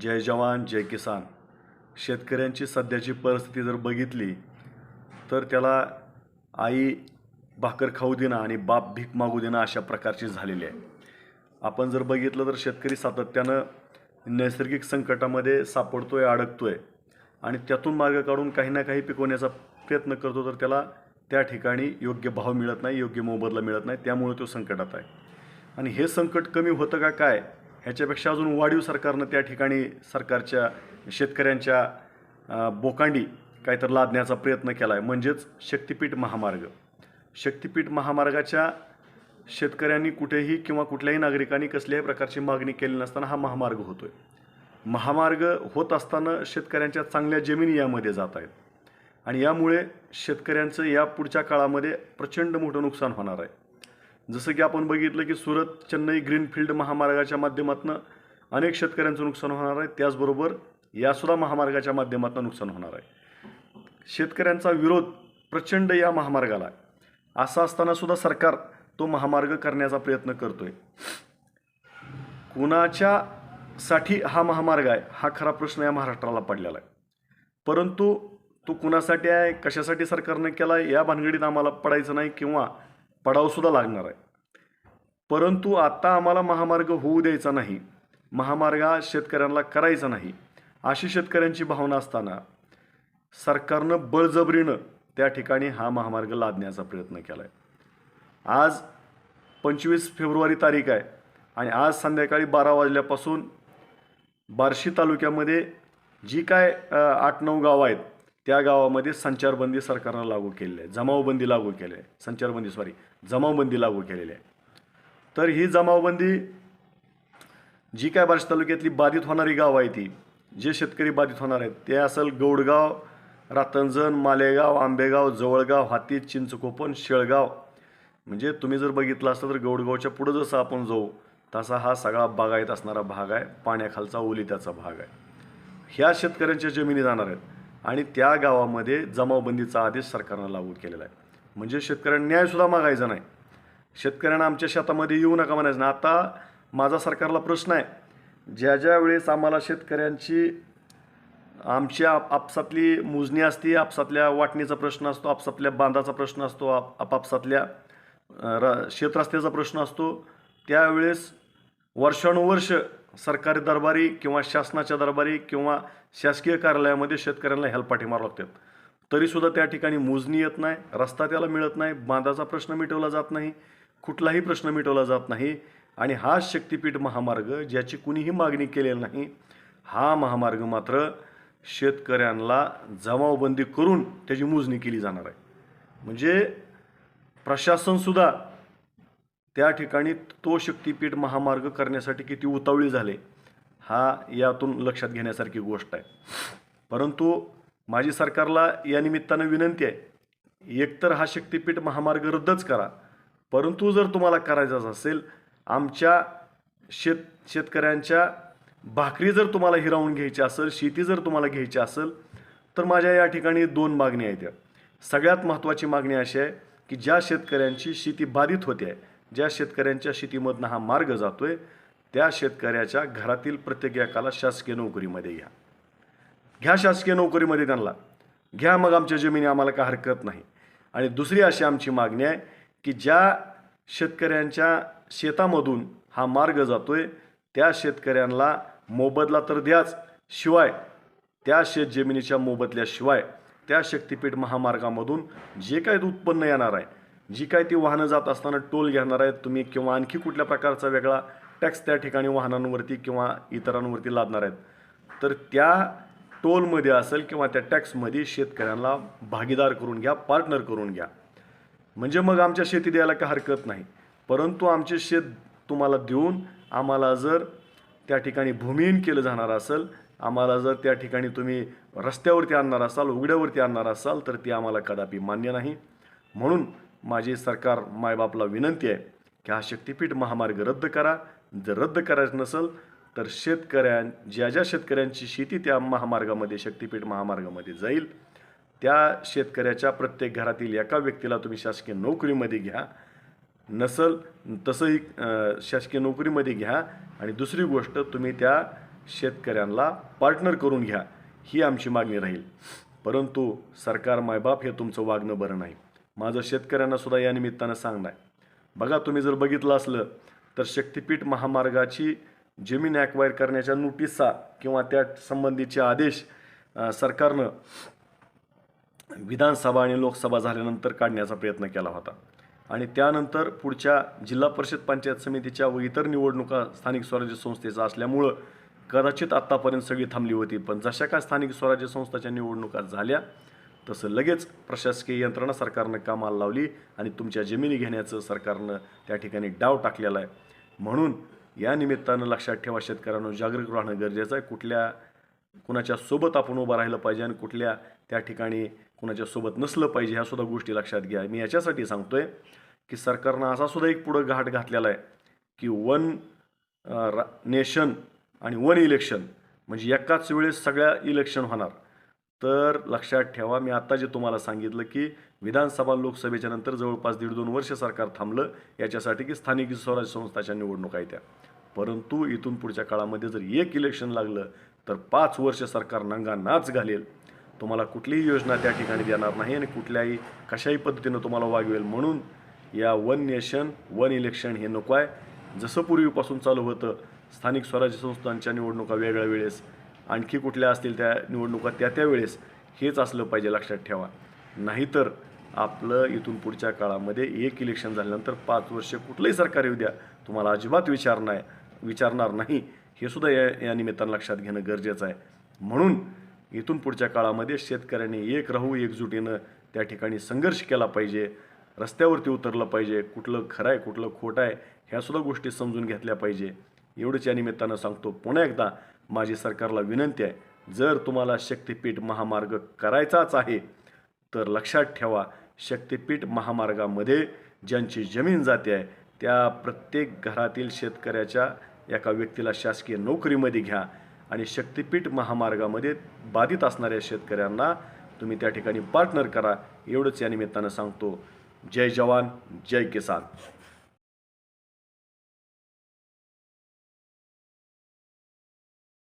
जय जवान जय किसान. शेतकऱ्यांची सध्याची परिस्थिती जर बघितली तर त्याला आई भाकर खाऊ देना आणि बाप भीक मागू देना अशा प्रकारची झालेली आहे. आपण जर बघितलं तर शेतकरी सातत्यानं नैसर्गिक संकटामध्ये सापडतोय, अडकतोय आणि त्यातून मार्ग काढून काही ना काही पिकवण्याचा प्रयत्न करतो, तर त्याला त्या ठिकाणी योग्य भाव मिळत नाही, योग्य मोबदला मिळत नाही, त्यामुळे तो संकटात आहे. आणि हे संकट कमी होतं का काय, ह्याच्यापेक्षा अजून वाढीव सरकारनं त्या ठिकाणी सरकारच्या शेतकऱ्यांच्या बोकांडी काहीतरी लादण्याचा प्रयत्न केला आहे, म्हणजेच शक्तिपीठ महामार्ग. शक्तिपीठ महामार्गाच्या शेतकऱ्यांनी कुठेही किंवा कुठल्याही नागरिकांनी कसल्याही प्रकारची मागणी केली नसताना हा महामार्ग होतोय. महामार्ग होत असताना शेतकऱ्यांच्या चांगल्या जमिनी यामध्ये जात आहेत आणि यामुळे शेतकऱ्यांचं या पुढच्या काळामध्ये प्रचंड मोठं नुकसान होणार आहे. जसं की आपण बघितलं की सुरत चेन्नई ग्रीनफील्ड महामार्गाच्या माध्यमातून अनेक शेतकऱ्यांचं नुकसान होणार आहे, त्याचबरोबर यासुद्धा महामार्गाच्या माध्यमातून नुकसान होणार आहे. शेतकऱ्यांचा विरोध प्रचंड या महामार्गाला आहे. असं असताना सुद्धा सरकार तो महामार्ग करण्याचा प्रयत्न करतोय. कुणाच्यासाठी हा महामार्ग आहे हा खरा प्रश्न या महाराष्ट्राला पडलेला आहे. परंतु तो कुणासाठी आहे, कशासाठी सरकारने केला या भानगडीत आम्हाला पडायचं नाही किंवा पडावंसुद्धा लागणार आहे. परंतु आता आम्हाला महामार्ग होऊ द्यायचा नाही, महामार्ग शेतकऱ्यांना करायचा नाही, अशी शेतकऱ्यांची भावना असताना सरकारनं बळजबरीनं त्या ठिकाणी हा महामार्ग लादण्याचा प्रयत्न केला आहे. आज 25 फेब्रुवारी तारीख आहे आणि आज संध्याकाळी 12 वाजल्यापासून बार्शी तालुक्यामध्ये जी काय 8-9 गावं आहेत त्या गावामध्ये संचारबंदी सरकारनं लागू केलेली आहे, जमावबंदी लागू केली आहे, जमावबंदी लागू केलेली आहे. तर ही जमावबंदी जी काय बार्शी तालुक्यातली बाधित होणारी गावं आहे, ती जे शेतकरी बाधित होणार आहेत ते असेल गौडगाव, रातंजण, मालेगाव, आंबेगाव, जवळगाव, हाती, चिंचकोपण, शेळगाव. म्हणजे तुम्ही जर बघितलं असतं तर गौडगावच्या पुढं जसं आपण जाऊ तसा हा सगळा बागायत असणारा भाग आहे, पाण्याखालचा ओलिताचा भाग आहे. ह्या शेतकऱ्यांच्या जमिनी जाणार आहेत आणि त्या गावामध्ये जमावबंदीचा आदेश सरकारनं लागू केलेला आहे. म्हणजे शेतकऱ्यांना न्यायसुद्धा मागायचा नाही, शेतकऱ्यांना आमच्या शेतामध्ये येऊ नका म्हणायचं नाही. आता माझा सरकारला प्रश्न आहे, ज्या वेळेस आम्हाला शेतकऱ्यांची आमच्या आपसातली मोजणी असते, आपसातल्या वाटणीचा प्रश्न असतो, आपसातल्या बांधाचा प्रश्न असतो, आपापसातल्या शेतरस्त्याचा प्रश्न असतो, त्यावेळेस वर्षानुवर्ष सरकारी दरबारी किंवा शासनाच्या दरबारी किंवा शासकीय कार्यालयामध्ये शेतकऱ्यांना हेलपाटे मारावं लागतात. तरीसुद्धा त्या ठिकाणी मोजणी येत नाही, रस्ता त्याला मिळत नाही, बांधाचा प्रश्न मिटवला जात नाही, कुठलाही प्रश्न मिटवला जात नाही. आणि हा शक्तिपीठ महामार्ग ज्याची कुणीही मागणी केलेली नाही, हा महामार्ग मात्र शेतकऱ्यांना जमावबंदी करून त्याची मोजणी केली जाणार आहे. म्हणजे प्रशासनसुद्धा त्या ठिकाणी तो शक्तिपीठ महामार्ग करण्यासाठी किती उतावळी झाले हा यातून लक्षात घेण्यासारखी गोष्ट आहे. परंतु माझी सरकारला या निमित्तानं विनंती आहे, एकतर हा शक्तिपीठ महामार्ग रद्दच करा, परंतु जर तुम्हाला करायचाच असेल आमच्या शेतकऱ्यांच्या भाकरी जर तुम्हाला हिरावून घ्यायची असेल, शेती जर तुम्हाला घ्यायची असेल, तर माझ्या या ठिकाणी 2 मागण्या आहेत. सगळ्यात महत्त्वाची मागणी अशी आहे की ज्या शेतकऱ्यांची शेती बाधित होते आहे, ज्या शेतकऱ्यांच्या शेतीमधनं हा मार्ग जातोय, त्या शेतकऱ्याच्या घरातील प्रत्येक एकाला शासकीय नोकरीमध्ये घ्या, शासकीय नोकरीमध्ये त्यांना घ्या, मग आमच्या जमिनी आम्हाला काय हरकत नाही. आणि दुसरी अशी आमची मागणी आहे की ज्या शेतकऱ्यांच्या शेतामधून हा मार्ग जातोय त्या शेतकऱ्यांना मोबदला तर द्याच, शिवाय त्या शेतजमिनीच्या मोबदल्याशिवाय त्या शक्तिपीठ महामार्गामधून जे काही उत्पन्न येणार आहे, जी काय ती वाहनं जात असताना टोल घेणार आहेत तुम्ही किंवा आणखी कुठल्या प्रकारचा वेगळा टॅक्स त्या ठिकाणी वाहनांवरती किंवा इतरांवरती लादणार आहेत, तर त्या टोलमध्ये असेल किंवा त्या टॅक्समध्ये शेतकऱ्यांना भागीदार करून घ्या, पार्टनर करून घ्या. म्हणजे मग आमच्या शेती द्यायला काय हरकत नाही. परंतु आमचे शेत तुम्हाला देऊन आम्हाला जर त्या ठिकाणी भूमिहीन केलं जाणार असेल, आम्हाला जर त्या ठिकाणी तुम्ही रस्त्यावरती आणणार असाल, उघड्यावरती आणणार असाल, तर ती आम्हाला कदापि मान्य नाही. म्हणून माझी सरकार मायबापला विनंती आहे की हा शक्तिपीठ महामार्ग रद्द करा. जर रद्द करायचं नसेल तर ज्या शेतकऱ्यांची शेती त्या महामार्गामध्ये शक्तिपीठ महामार्गामध्ये जाईल त्या शेतकऱ्याच्या प्रत्येक घरातील एका व्यक्तीला तुम्ही शासकीय नोकरीमध्ये घ्या, नसल तसंही शासकीय नोकरीमध्ये घ्या. आणि दुसरी गोष्ट, तुम्ही त्या शेतकऱ्यांना पार्टनर करून घ्या, ही आमची मागणी राहील. परंतु सरकार मायबाप हे तुमचं वागणं बरं नाही. माझं शेतकऱ्यांना सुद्धा या निमित्तानं सांगणं आहे. बघा, तुम्ही जर बघितलं असलं तर शक्तिपीठ महामार्गाची जमीन ॲक्वायर करण्याच्या नोटिसा किंवा त्या संबंधीचे आदेश सरकारनं विधानसभा आणि लोकसभा झाल्यानंतर काढण्याचा प्रयत्न केला होता. आणि त्यानंतर पुढच्या जिल्हा परिषद पंचायत समितीच्या व इतर निवडणुका स्थानिक स्वराज्य संस्थेचा असल्यामुळं कदाचित आत्तापर्यंत सगळी थांबली होती. पण जशा काय स्थानिक स्वराज्य संस्थाच्या निवडणुका झाल्या तसं लगेच प्रशासकीय यंत्रणा सरकारनं कामाला लावली आणि तुमच्या जमिनी घेण्याचं सरकारनं त्या ठिकाणी डाव टाकलेला आहे. म्हणून या निमित्तानं लक्षात ठेवा, शेतकऱ्यांना जागरूक राहणं गरजेचं आहे. कुणाच्या सोबत आपण उभं राहिलं पाहिजे आणि कुठल्या त्या ठिकाणी कुणाच्या सोबत नसलं पाहिजे, ह्या सुद्धा गोष्टी लक्षात घ्या. मी याच्यासाठी सांगतोय की सरकारनं असा सुद्धा एक पुढं घाट घातलेला आहे की वन नेशन आणि वन इलेक्शन, म्हणजे एकाच वेळेस सगळ्या इलेक्शन होणार. तर लक्षात ठेवा, मी आत्ता जे तुम्हाला सांगितलं की विधानसभा लोकसभेच्या नंतर जवळपास 1.5-2 वर्ष सरकार थांबलं याच्यासाठी की स्थानिक स्वराज्य संस्थाच्या निवडणुका आहेत त्या. परंतु इथून पुढच्या काळामध्ये जर एक इलेक्शन लागलं तर 5 वर्ष सरकार नंगा नाच घालेल. तुम्हाला कुठलीही योजना त्या ठिकाणी देणार नाही आणि कुठल्याही कशाही पद्धतीनं तुम्हाला वागवेल. म्हणून या वन नेशन वन इलेक्शन हे नको आहे. जसं पूर्वीपासून चालू होतं, स्थानिक स्वराज्य संस्थांच्या निवडणुका वेगळ्या वेळेस, आणखी कुठल्या असतील त्या निवडणुका त्या वेळेस, हेच असलं पाहिजे, लक्षात ठेवा. नाहीतर आपलं इथून पुढच्या काळामध्ये एक इलेक्शन झाल्यानंतर 5 वर्ष कुठलंही सरकार येऊ द्या, तुम्हाला अजिबात विचारणार नाही. हे सुद्धा या निमित्तानं लक्षात घेणं गरजेचं आहे. म्हणून इथून पुढच्या काळामध्ये शेतकऱ्यांनी एक राहू, एकजुटीनं त्या ठिकाणी संघर्ष केला पाहिजे, रस्त्यावरती उतरलं पाहिजे. कुठलं खरं आहे कुठलं खोटं आहे ह्या सुद्धा गोष्टी समजून घेतल्या पाहिजे. एवढंच या निमित्तानं सांगतो. पुन्हा एकदा माझी सरकारला विनंती आहे, जर तुम्हाला शक्तिपीठ महामार्ग करायचाच आहे तर लक्षात ठेवा, शक्तिपीठ महामार्गामध्ये ज्यांची जमीन जाते आहे त्या प्रत्येक घरातील शेतकऱ्याच्या एका व्यक्तीला शासकीय नोकरीमध्ये घ्या आणि शक्तिपीठ महामार्गामध्ये बाधित असणाऱ्या शेतकऱ्यांना तुम्ही त्या ठिकाणी पार्टनर करा. एवढंच या निमित्तानं सांगतो. जय जवान, जय किसान.